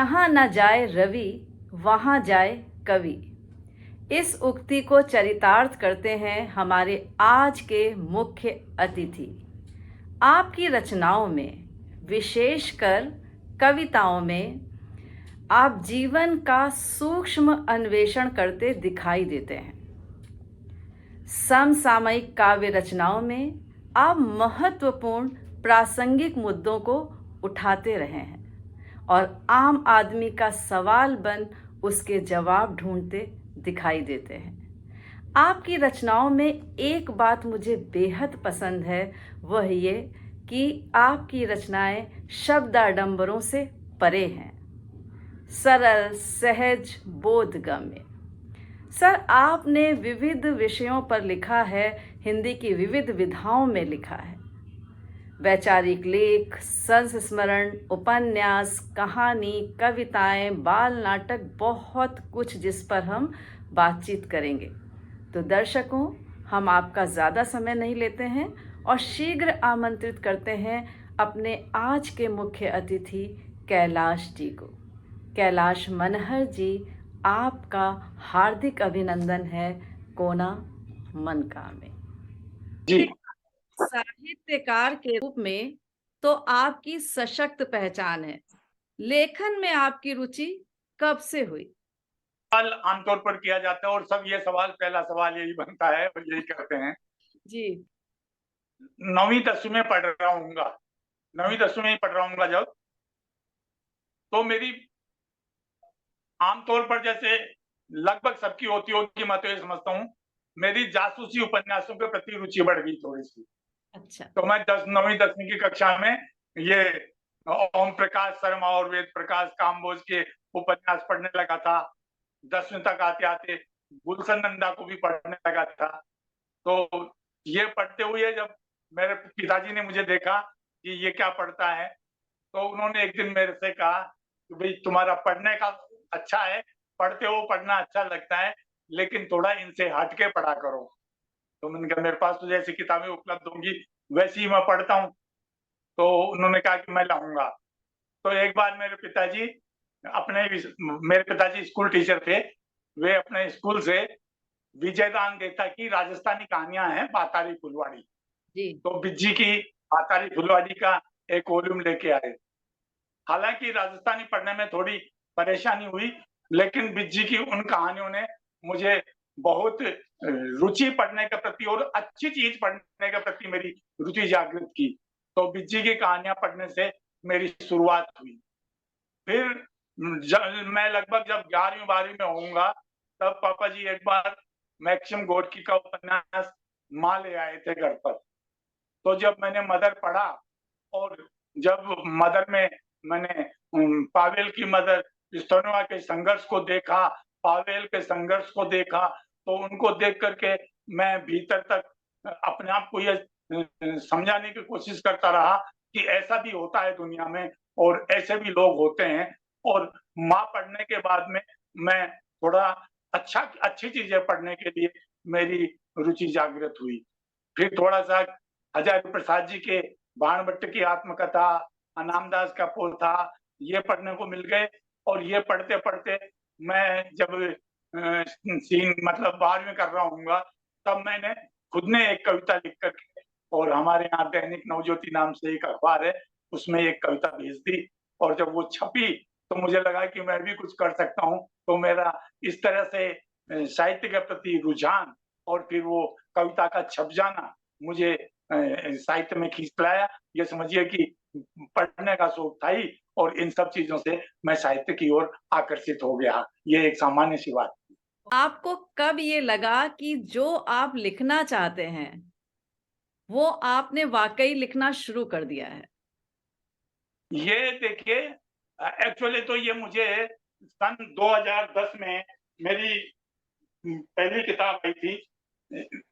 जहाँ न जाए रवि वहाँ जाए कवि। इस उक्ति को चरितार्थ करते हैं हमारे आज के मुख्य अतिथि। आपकी रचनाओं में, विशेषकर कविताओं में, आप जीवन का सूक्ष्म अन्वेषण करते दिखाई देते हैं। समसामयिक काव्य रचनाओं में आप महत्वपूर्ण प्रासंगिक मुद्दों को उठाते रहे हैं और आम आदमी का सवाल बन उसके जवाब ढूंढते दिखाई देते हैं। आपकी रचनाओं में एक बात मुझे बेहद पसंद है, वह ये कि आपकी रचनाएं शब्दाडंबरों से परे हैं, सरल, सहज, बोधगम्य। सर, आपने विविध विषयों पर लिखा है, हिंदी की विविध विधाओं में लिखा है। वैचारिक लेख, संस्मरण, उपन्यास, कहानी, कविताएं, बाल नाटक, बहुत कुछ जिस पर हम बातचीत करेंगे। तो दर्शकों, हम आपका ज़्यादा समय नहीं लेते हैं और शीघ्र आमंत्रित करते हैं अपने आज के मुख्य अतिथि कैलाश जी को। कैलाश मनहर जी, आपका हार्दिक अभिनंदन है कोना मनका में। जी, साहित्यकार के रूप में तो आपकी सशक्त पहचान है। लेखन में आपकी रुचि कब से हुई? सवाल आमतौर पर किया जाता है और सब ये सवाल, पहला सवाल यही बनता है और यही करते हैं। जी। 9वीं 10वीं में पढ़ रहा हूँगा, 9वीं 10वीं में ही पढ़ रहा हूँगा जब, तो मेरी आमतौर पर जैसे लगभग सबकी होती होगी, मैं तो ये समझता हूँ, मेरी जासूसी उपन्यासों के प्रति रुचि बढ़ गई थोड़ी-सी। अच्छा। तो मैं 9वीं 10वीं की कक्षा में ये ओम प्रकाश शर्मा और वेद प्रकाश काम्बोज के उपन्यास पढ़ने लगा था। 10वीं तक आते-आते गुलशन नंदा को भी पढ़ने लगा था। तो ये पढ़ते हुए जब मेरे पिताजी ने मुझे देखा कि ये क्या पढ़ता है, तो उन्होंने एक दिन मेरे से कहा कि भई तुम्हारा पढ़ने का अच्छा है, पढ़ते हो, पढ़ना अच्छा लगता है, लेकिन थोड़ा इनसे हट के पढ़ा करो। तो मैंने कहा मेरे पास तो जैसी किताबें उपलब्ध होंगी वैसी ही मैं पढ़ता हूँ। तो उन्होंने कहा कि मैं लाऊँगा। तो एक बार मेरे पिताजी स्कूल टीचर थे, वे अपने स्कूल से विजयदान देता की राजस्थानी कहानियाँ हैं बातारी फुलवाड़ी, जी। तो बिज्जी की बातारी फुलवाड़ी का एक वॉल्यूम लेके आए। हालाँकि राजस्थानी पढ़ने में थोड़ी परेशानी हुई, लेकिन बिज्जी की उन कहानियों ने मुझे बहुत रुचि पढ़ने के प्रति और अच्छी चीज़ पढ़ने के प्रति मेरी रुचि जागृत की। तो बिज्जी की कहानियाँ पढ़ने से मेरी शुरुआत हुई। फिर ज मैं लगभग जब 11वीं-12वीं में होऊँगा, तब पापा जी एक बार मैक्सिम गोर्की का उपन्यास माँ ले आए थे घर पर। तो जब मैंने मदर पढ़ा और जब मदर में मैंने पावेल की मदर स्टोनवा के संघर्ष को देखा, पावेल के संघर्ष को देखा, तो उनको देख कर के मैं भीतर तक अपने आप को ये समझाने की कोशिश करता रहा कि ऐसा भी होता है दुनिया में और ऐसे भी लोग होते हैं। और माँ पढ़ने के बाद में मैं थोड़ा अच्छी चीज़ें पढ़ने के लिए मेरी रुचि जागृत हुई। फिर थोड़ा-सा हजारी प्रसाद जी के बाणभट्ट की आत्मकथा, अनामदास का पोथा, ये पढ़ने को मिल गए और ये पढ़ते-पढ़ते मैं जब सीन मतलब 12वीं कर रहा हूँगा, तब मैंने खुद ने एक कविता लिख कर के और हमारे यहाँ दैनिक नवज्योति नाम से एक अखबार है, उसमें एक कविता भेज दी और जब वो छपी, तो मुझे लगा कि मैं भी कुछ कर सकता हूँ। तो मेरा इस तरह से साहित्य के प्रति रुझान और फिर वो कविता का छप जाना मुझे साहित्य में खींच लाया। ये समझिए कि पढ़ने का शौक था ही और इन सब चीज़ों से मैं साहित्य की ओर आकर्षित हो गया। ये एक सामान्य-सी बात थी। आपको कब ये लगा कि जो आप लिखना चाहते हैं, वो आपने वाक़ई लिखना शुरू कर दिया है? ये देखिए एक्चुअली तो ये मुझे सन 2010 में मेरी पहली किताब आई थी।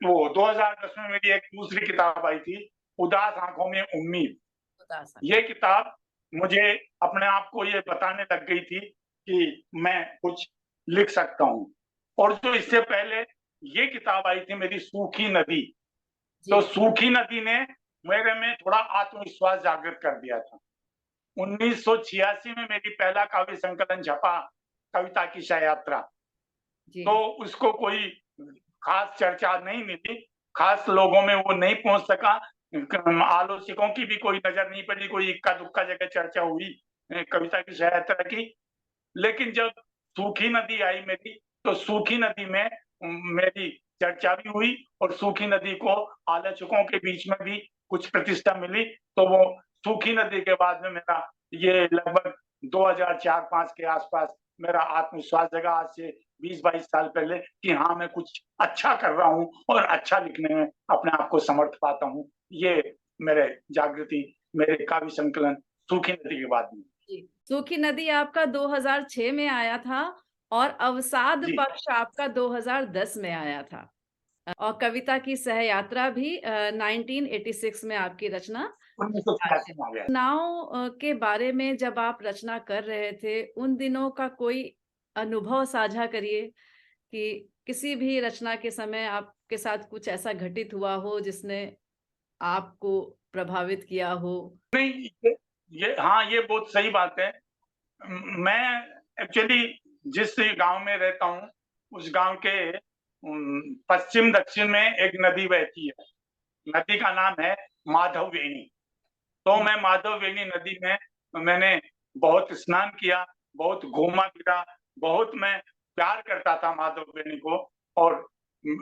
वो 2010 में मेरी एक दूसरी किताब आई थी, उदास आँखों में उम्मीद। उदास ये किताब मुझे अपने आप को ये बताने लग गई थी कि मैं कुछ लिख सकता हूँ। और जो इससे पहले ये किताब आई थी मेरी सूखी नदी, तो जी। सूखी नदी ने मेरे में थोड़ा आत्मविश्वास जागृत कर दिया था। 1986 में मेरी पहला काव्य संकलन छपा, कविता की शय यात्रा। जी। तो उसको कोई खास चर्चा नहीं मिली, खास लोगों में वो नहीं पहुंच सका। आलोचकों की भी कोई नजर नहीं पड़ी, कोई इक्का दुक्का जगह चर्चा हुई कविता की शय यात्रा की। लेकिन जब सूखी नदी आई मेरी, तो सूखी नदी में मेरी चर्चा भी हुई और सूखी नदी को आलोचकों के बीच में भी कुछ प्रतिष्ठा मिली। तो वो सूखी नदी के बाद में मेरा ये लगभग 2004-5 के आसपास मेरा आत्मविश्वास जगा, आज से 20-22 साल पहले, कि हाँ, मैं कुछ अच्छा कर रहा हूँ और अच्छा लिखने में अपने आप को समर्थ पाता हूँ। ये मेरे जागृति, मेरे काव्य संकलन सूखी नदी के बाद में। जी। सूखी नदी आपका 2006 में आया था और अवसाद जी। पक्ष आपका 2010 में आया था। और कविता की सहयात्रा भी 1986 में आपकी रचना। 1986 में आ गया। चुनाव के बारे में जब आप रचना कर रहे थे, उन दिनों का कोई अनुभव साझा करिए कि किसी भी रचना के समय आपके साथ कुछ ऐसा घटित हुआ हो जिसने आपको प्रभावित किया हो? नहीं, ये हाँ, ये बहुत सही बात है। मैं एक्चुअली जिस गाँव में रहता हूँ, उस गाँव के पश्चिम-दक्षिण में एक नदी बहती है। नदी का नाम है माधववेणी। तो मैं माधववेणी नदी में मैंने बहुत स्नान किया, बहुत घूमा-फिरा, बहुत मैं प्यार करता था माधववेणी को, और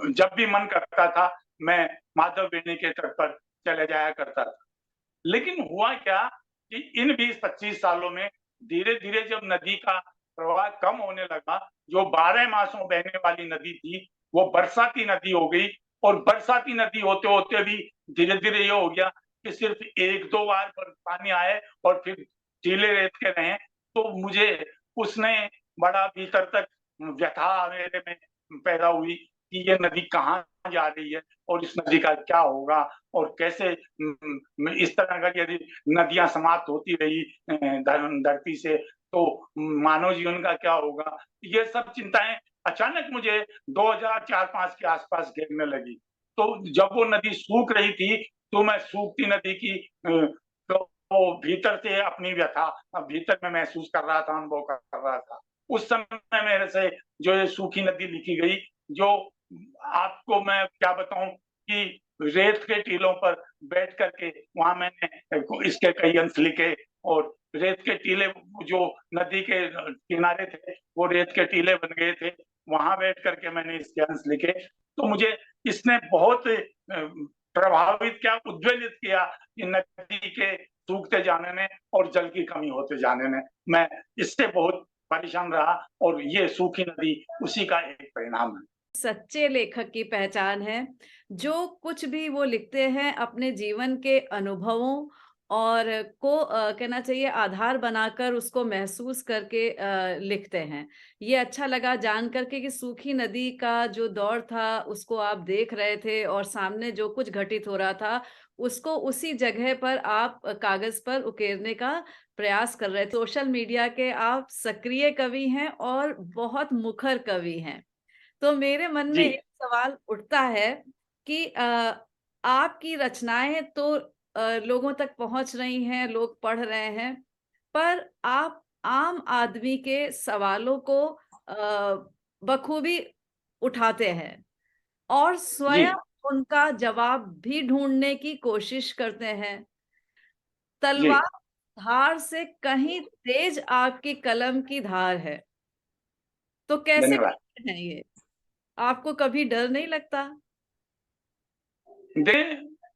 जब भी मन करता था, मैं माधववेणी के तट पर चले जाया करता था। लेकिन हुआ क्या कि इन 20-25 सालों में धीरे-धीरे जब नदी का प्रवाह कम होने लगा, जो 12 मासों बहने वाली नदी थी, वो बरसाती नदी हो गई, और बरसाती नदी होते-होते भी धीरे-धीरे ये हो गया कि सिर्फ 1-2 बार पानी आए और फिर टीले रेत के रहें। तो मुझे उसने बड़ा भीतर तक व्यथा मेरे में पैदा हुई कि ये नदी कहाँ जा रही है और इस नदी का क्या होगा, और कैसे इस तरह का यदि नदियाँ समाप्त होती रही धरती से, तो मानव जीवन का क्या होगा? ये सब चिंताएँ अचानक मुझे 2004-5 के आसपास घेरने लगी। तो जब वो नदी सूख रही थी, तो मैं सूखती नदी की तो भीतर से अपनी व्यथा भीतर में महसूस कर रहा था, अनुभव कर रहा था। उस समय मेरे से जो ये सूखी नदी लिखी गई, जो आपको मैं क्या बताऊँ कि रेत के टीलों पर बैठ कर के वहाँ मैंने इसके कई अंश लिखे, और रेत के टीले जो नदी के किनारे थे, वो रेत के टीले बन गए थे। वहाँ बैठ कर के मैंने इसके अंश लिखे। तो मुझे इसने बहुत प्रभावित किया, उद्वेलित किया कि नदी के सूखते जाने में और जल की कमी होते जाने में। मैं इससे बहुत परेशान रहा, और ये सूखी नदी उसी का एक परिणाम है। सच्चे लेखक की पहचान है, जो कुछ भी वो लिखते हैं अपने जीवन के अनुभवों और को कहना चाहिए आधार बनाकर उसको महसूस करके लिखते हैं। ये अच्छा लगा जान कर के कि सूखी नदी का जो दौर था, उसको आप देख रहे थे और सामने जो कुछ घटित हो रहा था, उसको उसी जगह पर आप कागज़ पर उकेरने का प्रयास कर रहे थे। सोशल मीडिया के आप सक्रिय कवि हैं और बहुत मुखर कवि हैं। तो मेरे मन में जी, एक सवाल उठता है कि आपकी रचनाएँ तो लोगों तक पहुँच रही हैं, लोग पढ़ रहे हैं, पर आप आम आदमी के सवालों को बखूबी उठाते हैं और जी, स्वयं उनका जवाब भी ढूँढने की कोशिश करते हैं। जी, तलवार धार से कहीं तेज आपकी कलम की धार है। तो कैसे धन्यवाद। करते हैं ये? आपको कभी डर नहीं लगता?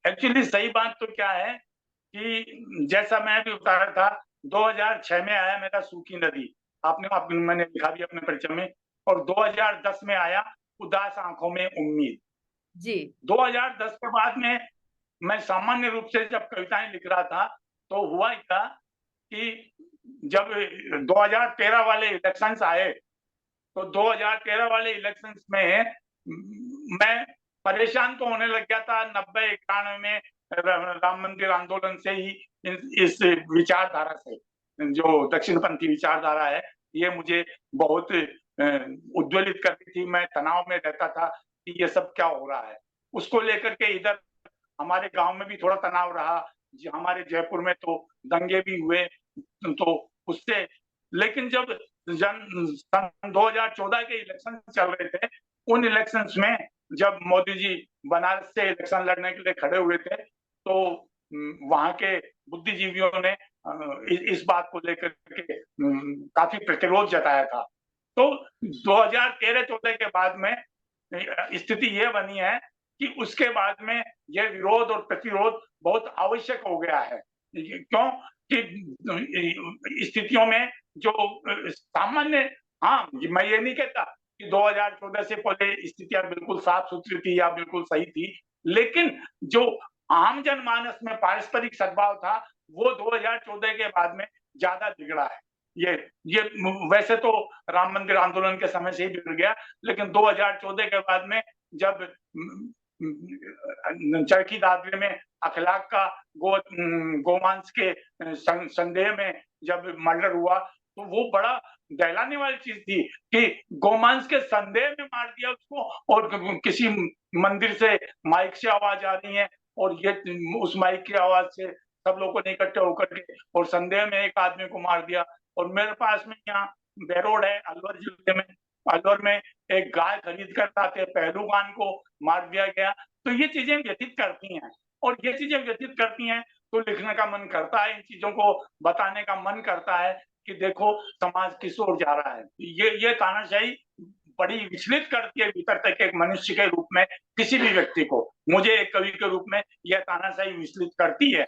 एक्चुअली सही बात तो क्या है कि जैसा मैं भी बता रहा था, 2006 में आया मेरा सूखी नदी। मैंने लिखा भी अपने परिचय में, और 2010 में आया उदास आँखों में उम्मीद। जी। 2010 के बाद में मैं सामान्य रूप से जब कविताएँ लिख रहा था, तो हुआ क्या कि जब 2013 वाले इलेक्शंस आए, तो 2013 वाले इलेक्शंस में मैं परेशान तो होने लग गया था 90-91 में राम मंदिर आंदोलन से ही, इस विचारधारा से, जो दक्षिणपंथी विचारधारा है, ये मुझे बहुत उद्वेलित करती थी। मैं तनाव में रहता था कि ये सब क्या हो रहा है। उसको लेकर के इधर हमारे गाँव में भी थोड़ा तनाव रहा। हमारे जयपुर में तो दंगे भी हुए, तो उससे, लेकिन जब सन 2014 के इलेक्शन चल रहे थे, उन इलेक्शंस में जब मोदी जी बनारस से इलेक्शन लड़ने के लिए खड़े हुए थे, तो वहां के बुद्धिजीवियों ने इस बात को लेकर के काफी प्रतिरोध जताया था। तो 2013-14 के बाद में स्थिति ये बनी है कि उसके बाद में यह विरोध और प्रतिरोध बहुत आवश्यक हो गया है। क्यों कि स्थितियों में जो सामान्य, हाँ, मैं ये नहीं कहता कि 2014 से पहले स्थितियां बिल्कुल साफ सुथरी थी या बिल्कुल सही थी, लेकिन जो आम जनमानस में पारस्परिक सद्भाव था, वो 2014 के बाद में ज्यादा बिगड़ा है। ये ये वैसे तो राम मंदिर आंदोलन के समय से ही बिगड़ गया, लेकिन 2014 के बाद में जब चरखी दादरी में अखलाक का गोमांस के संदेह में जब मर्डर हुआ, तो वो बड़ा दहलाने वाली चीज थी कि गोमांस के संदेह में मार दिया उसको, और किसी मंदिर से माइक से आवाज आ रही है, और ये उस माइक की आवाज से सब लोगों ने इकट्ठे होकर के और संदेह में एक आदमी को मार दिया। और मेरे पास में यहाँ बेरोड है, अलवर जिले में, अलवर में एक गाय खरीद कर लाते पहलू खान को मार दिया गया। तो ये चीजें व्यतीत करती हैं, और ये चीजें व्यतीत करती हैं तो लिखने का मन करता है, इन चीजों को बताने का मन करता है कि देखो समाज किस ओर जा रहा है। ये तानाशाही बड़ी विचलित करती है भीतर तक एक मनुष्य के रूप में, किसी भी व्यक्ति को। मुझे एक कवि के रूप में यह तानाशाही विचलित करती है।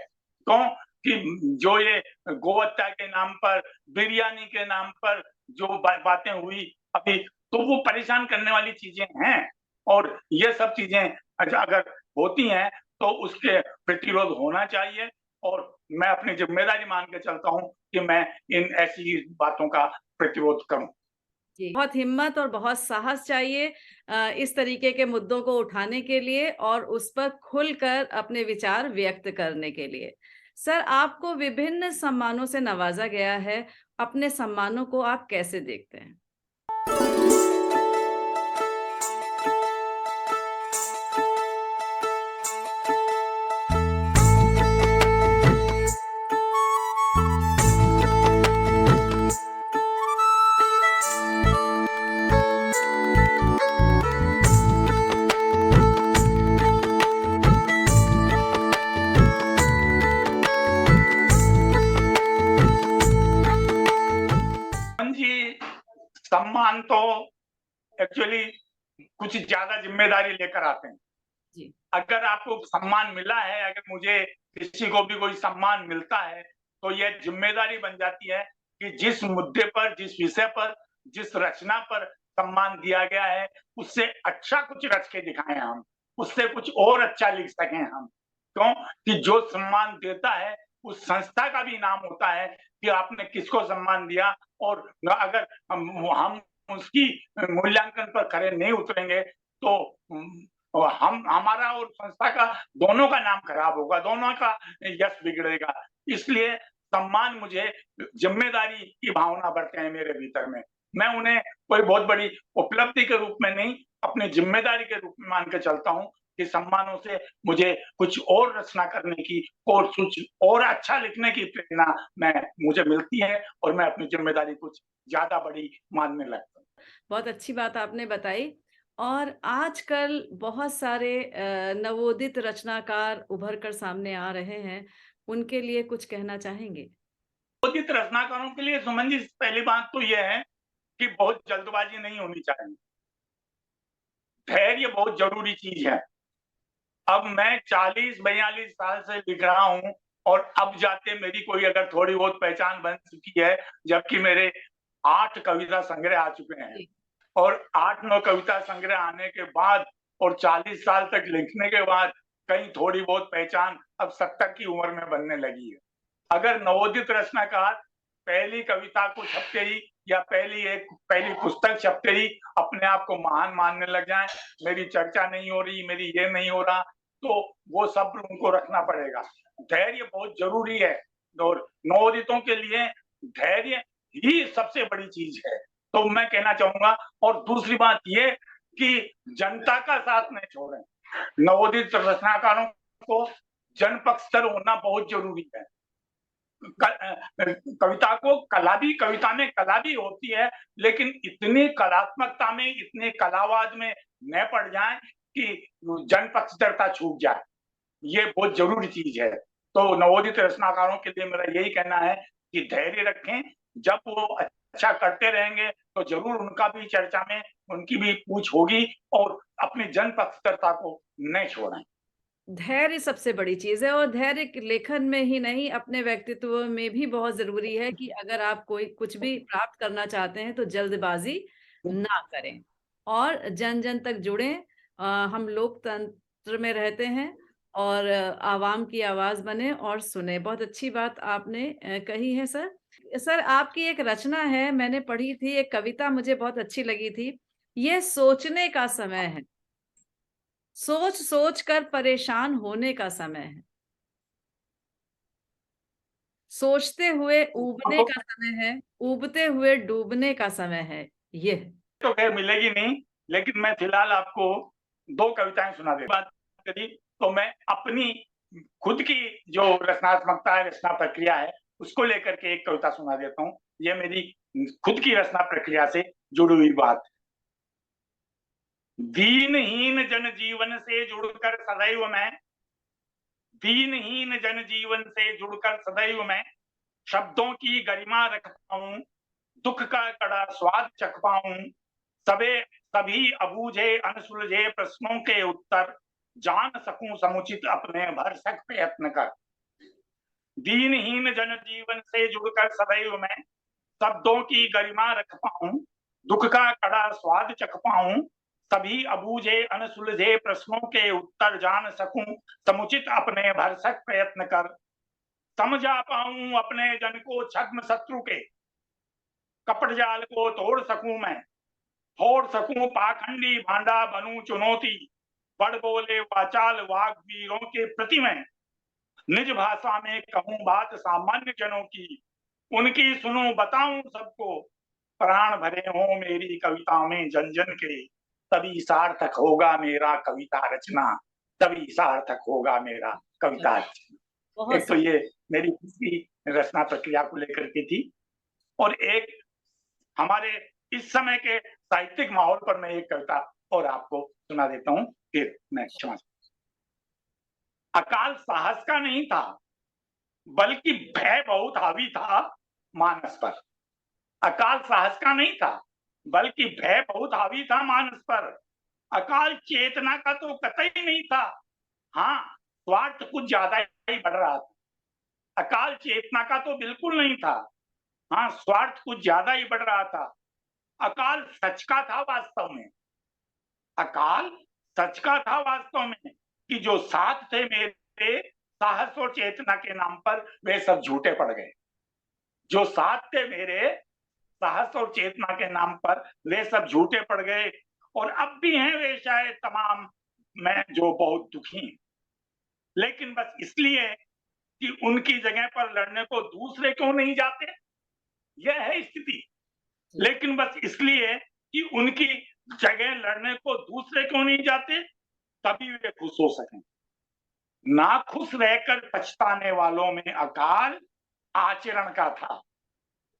क्यों कि जो ये गोहत्या के नाम पर, बिरयानी के नाम पर जो बातें हुई अभी, तो वो परेशान करने वाली चीजें हैं, और ये सब चीजें अगर होती हैं तो उसके प्रतिरोध होना चाहिए, और मैं अपनी जिम्मेदारी मान के चलता हूं कि मैं इन ऐसी बातों का प्रतिरोध करूं। जी, बहुत हिम्मत और बहुत साहस चाहिए इस तरीके के मुद्दों को उठाने के लिए और उस पर खुलकर अपने विचार व्यक्त करने के लिए। सर, आपको विभिन्न सम्मानों से नवाजा गया है। अपने सम्मानों को आप कैसे देखते हैं? जी, सम्मान तो एक्चुअली कुछ ज्यादा जिम्मेदारी लेकर आते हैं। जी। अगर आपको सम्मान मिला है, अगर मुझे किसी को भी कोई सम्मान मिलता है, तो यह जिम्मेदारी बन जाती है कि जिस मुद्दे पर, जिस विषय पर, जिस रचना पर सम्मान दिया गया है, उससे अच्छा कुछ रच के दिखाएं हम, उससे कुछ और अच्छा लिख सकें हम। क्यों कि जो सम्मान देता है उस संस्था का भी नाम होता है कि आपने किसको सम्मान दिया, और अगर हम उसकी मूल्यांकन पर खरे नहीं उतरेंगे तो और हम, हमारा और संस्था का, दोनों का नाम खराब होगा, दोनों का यश बिगड़ेगा। इसलिए सम्मान मुझे जिम्मेदारी की भावना बढ़ते हैं मेरे भीतर में। मैं उन्हें कोई बहुत बड़ी उपलब्धि के रूप में नहीं, अपनी जिम्मेदारी के रूप में मान के चलता हूँ कि सम्मानों से मुझे कुछ और रचना करने की और कुछ और अच्छा लिखने की प्रेरणा मुझे मिलती है, और मैं अपनी जिम्मेदारी कुछ ज्यादा बड़ी मानने लगता हूँ। बहुत अच्छी बात आपने बताई। और आजकल बहुत सारे नवोदित रचनाकार उभर कर सामने आ रहे हैं, उनके लिए कुछ कहना चाहेंगे? नवोदित रचनाकारों के लिए सुमन जी, पहली बात तो यह है कि बहुत जल्दबाजी नहीं होनी चाहिए। धैर्य बहुत जरूरी चीज है। अब मैं 40-42 साल से लिख रहा हूँ, और अब जाके मेरी कोई अगर थोड़ी बहुत पहचान बन चुकी है, जबकि मेरे 8 कविता संग्रह आ चुके हैं, जी। और 8-9 कविता संग्रह आने के बाद और 40 साल तक लिखने के बाद कहीं थोड़ी बहुत पहचान अब 70 की उम्र में बनने लगी है। अगर नवोदित रचनाकार पहली कविता को छपते ही या पहली पुस्तक छपते ही अपने आप को महान मानने लग जाएं, मेरी चर्चा नहीं हो रही, मेरी ये नहीं हो रहा, तो वो सब उनको रखना पड़ेगा। धैर्य बहुत जरूरी है, और नवोदितों के लिए धैर्य ही सबसे बड़ी चीज है, तो मैं कहना चाहूंगा। और दूसरी बात ये कि जनता का साथ नहीं छोड़ें। नवोदित रचनाकारों को जनपक्षतर होना बहुत जरूरी है। कविता को कविता में कला भी होती है, लेकिन इतनी कलात्मकता में, इतने कलावाद में न पड़ जाए कि जनपक्षधरता छूट जाए। ये बहुत जरूरी चीज है। तो नवोदित रचनाकारों के लिए मेरा यही कहना है कि धैर्य रखें। जब वो अच्छा करते रहेंगे तो जरूर उनका भी चर्चा में उनकी भी पूछ होगी, और अपनी जनपक्षधरता को न छोड़ें। धैर्य सबसे बड़ी चीज़ है, और धैर्य लेखन में ही नहीं, अपने व्यक्तित्व में भी बहुत ज़रूरी है कि अगर आप कोई कुछ भी प्राप्त करना चाहते हैं तो जल्दबाज़ी ना करें और जन-जन तक जुड़ें। हम लोकतंत्र में रहते हैं और आवाम की आवाज़ बनें और सुनें। बहुत अच्छी बात आपने कही है सर। सर, आपकी एक रचना है, मैंने पढ़ी थी, एक कविता मुझे बहुत अच्छी लगी थी। ये सोचने का समय है। सोच-सोच कर परेशान होने का समय है। सोचते हुए ऊबने तो का समय है, ऊबते हुए डूबने का समय है ये। तो खैर मिलेगी नहीं, लेकिन मैं फिलहाल आपको 2 कविताएँ सुना देता हूँ। बात करी तो मैं अपनी खुद की जो रचनात्मकता है, रचना प्रक्रिया है, उसको लेकर के एक कविता सुना देता हूँ। ये मेरी खुद की रचना प्रक्रिया से जुड़ी हुई बात। दीनहीन जनजीवन से जुड़कर सदैव मैं, दीनहीन जनजीवन से जुड़कर सदैव मैं, शब्दों की गरिमा रख पाऊँ, दुःख का कड़ा स्वाद चख पाऊँ, सभी अबूझे अनसुलझे प्रश्नों के उत्तर जान सकूं समुचित अपने भरसक प्रयत्न कर। दीनहीन जनजीवन से जुड़कर सदैव मैं, शब्दों की गरिमा रख पाऊं, दुःख का कड़ा स्वाद चख पाऊं, सभी अबूझे अनसुलझे प्रश्नों के उत्तर जान सकूं समुचित अपने भरसक प्रयत्न कर। समझा पाऊं अपने जन को छद्म शत्रु के, कपट जाल को तोड़ सकूं मैं, फोड़ सकूं पाखंडी भांडा बनूं चुनौती, बड़ बोले वाचाल वाग वीरों के प्रति मैं, निज भाषा में कहूं बात सामान्य जनों की, उनकी सुनूं बताऊं सबको, प्राण भरे हों मेरी कविता में जन जन के, तभी सार्थक होगा मेरा कविता रचना, तभी सार्थक होगा मेरा कविता रचना। बहुत एक तो ये मेरी दूसरी रचना प्रक्रिया को लेकर के थी, और एक हमारे इस समय के साहित्यिक माहौल पर मैं एक कविता और आपको सुना देता हूं, फिर मैं क्षमा। अकाल साहस का नहीं था, बल्कि भय बहुत हावी था मानस पर। अकाल साहस का नहीं था, बल्कि भय बहुत हावी था मानस पर। अकाल चेतना का तो कतई नहीं था, हाँ स्वार्थ कुछ ज्यादा ही बढ़ रहा था। अकाल चेतना का तो बिल्कुल नहीं था, हाँ स्वार्थ कुछ ज्यादा ही बढ़ रहा था। अकाल सच का था वास्तव में, अकाल सच का था वास्तव में, कि जो साथ थे मेरे साहस और चेतना के नाम पर वे सब झूठे पड़ गए। जो साथ थे मेरे साहस और चेतना के नाम पर वे सब झूठे पड़ गए, और अब भी हैं वे शायद तमाम मैं जो बहुत दुखी हैं। लेकिन बस इसलिए कि उनकी जगह पर लड़ने को दूसरे क्यों नहीं जाते, यह है स्थिति। लेकिन बस इसलिए कि उनकी जगह लड़ने को दूसरे क्यों नहीं जाते, तभी वे खुश हो सकें। ना खुश रहकर पछताने वालों में अकाल आचरण का था,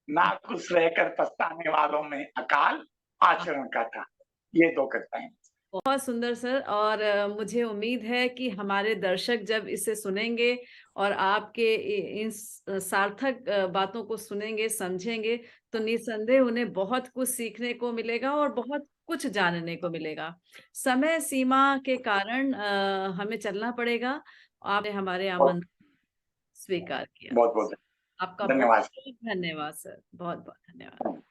ना खुश रहकर पछताने वालों में अकाल आचरण का था। ये 2 कविताएं। बहुत सुंदर सर, और मुझे उम्मीद है कि हमारे दर्शक जब इसे सुनेंगे और आपके इन सार्थक बातों को सुनेंगे, समझेंगे, तो निसंदेह उन्हें बहुत कुछ सीखने को मिलेगा और बहुत कुछ जानने को मिलेगा। समय सीमा के कारण हमें चलना पड़ेगा। आपने हमारे बहुत आमंत्रण स्वीकार किया। बहुत बहुत आपका धन्यवाद। बहुत धन्यवाद सर, बहुत बहुत धन्यवाद।